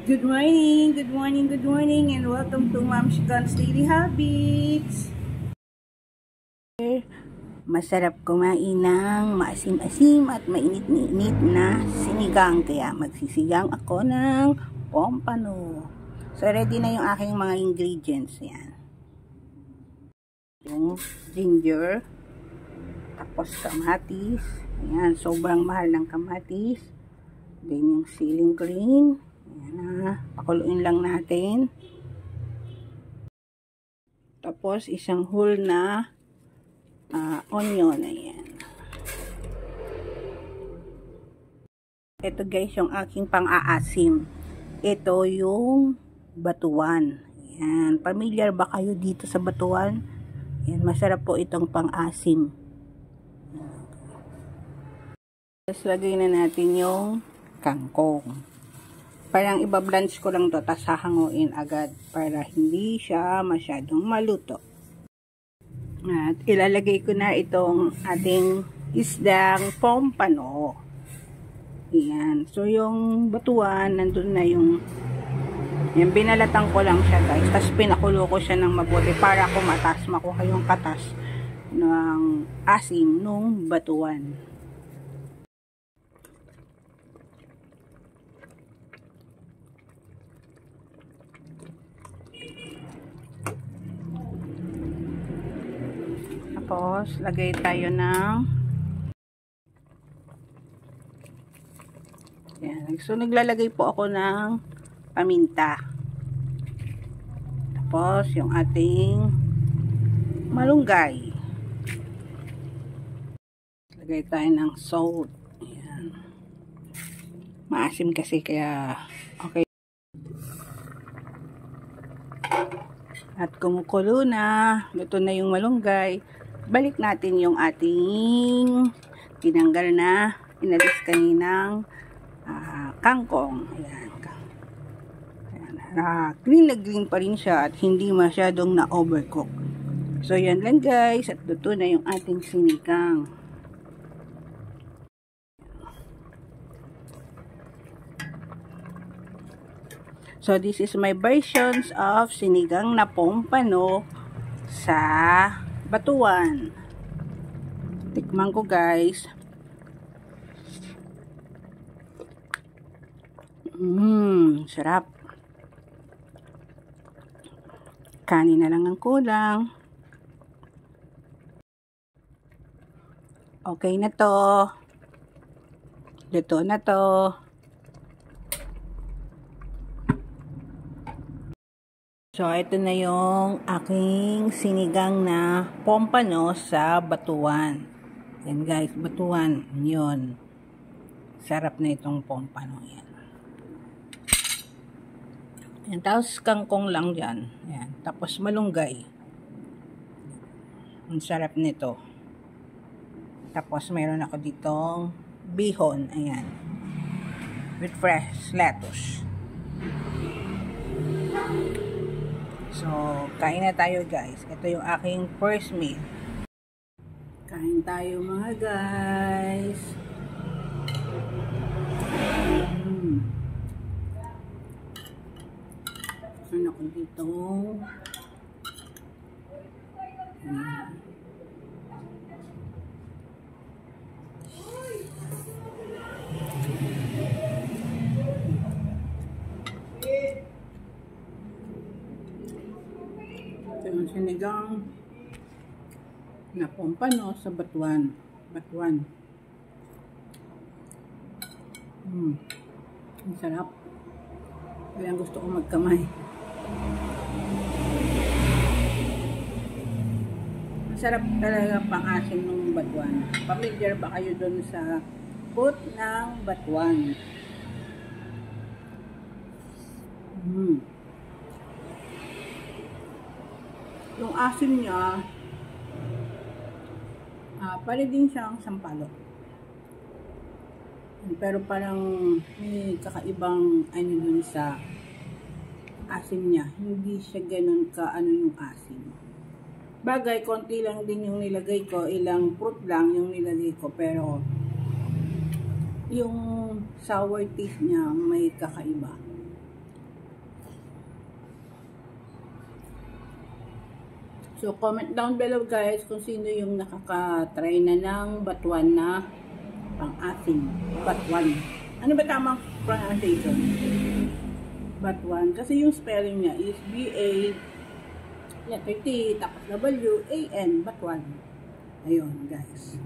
Good morning, good morning, good morning, and welcome to Ma'am Shigan's Daily Habits. Masarap kumain ng maasim-asim at mainit-init na sinigang, kaya magsisigang ako ng pompano. So, ready na yung aking mga ingredients. Yan. Yung ginger, tapos kamatis. Ayan, sobrang mahal ng kamatis. Then yung siling green. Ayan na, pakuluin lang natin. Tapos isang whole na onion. Ayan. Ito guys yung aking pang-aasim. Ito yung batuan. Ayan. Familiar ba kayo dito sa batuan? Ayan, masarap po itong pang-asim. Tapos lagay na natin yung kangkong. Parang iba-blanch ko lang to, tapos hahanguin agad para hindi siya masyadong maluto. At ilalagay ko na itong ating isdang pompano. Ayan. So yung batuan, nandun na yung binalatan ko lang siya guys. Tapos pinakulo ko siya ng mabuti para kumatas, makuha yung katas ng asim nung batuan. Tapos, lagay tayo ng yan. So, naglalagay po ako ng paminta. Tapos, yung ating malunggay. Lagay tayo ng salt. Yan. Maasim kasi kaya okay. At kumukulo na. Luto na yung malunggay. Balik natin yung ating tinanggal na inalis kaninang kangkong. Ayan. Ayan. Green na green pa rin siya at hindi masyadong na-overcook. So, yan lang guys. At luto na yung ating sinigang. So, this is my versions of sinigang na pompano sa batuan. Tikman ko guys. Sarap. Kanin na lang ang kulang. Okay na to. Luto na to. So, ito na yung aking sinigang na pompano sa batuan. Yan guys, batuan. Yun. Sarap na itong pompano. Yan. Yan. Tapos kangkong lang dyan. Yan. Tapos malunggay. Ang sarap nito. Tapos mayroon ako ditong bihon. Ayan. With fresh lettuce. So, kain na tayo guys. Ito yung aking first meal. Kain tayo mga guys. Ano ko dito? Yung sinigang na pompano sa batuan. Ang sarap. Kaya gusto ko magkamay. Masarap talaga pang-asim ng batuan. Familiar ba kayo dun sa food ng batuan? Yung asim niya, pwede din siyang sampalok. Pero parang may kakaibang ano dun sa asim niya. Hindi siya ganun ka yung asim. Bagay, konti lang din yung nilagay ko. Ilang fruit lang yung nilagay ko. Pero yung sour taste niya may kakaiba. So, comment down below guys kung sino yung nakaka-try na ng batuan na pang-asim. Batuan. Ano ba tamang pronunciation? Batuan. Kasi yung spelling niya is B-A letter T, tapos W-A-N. Batuan. Ayun guys.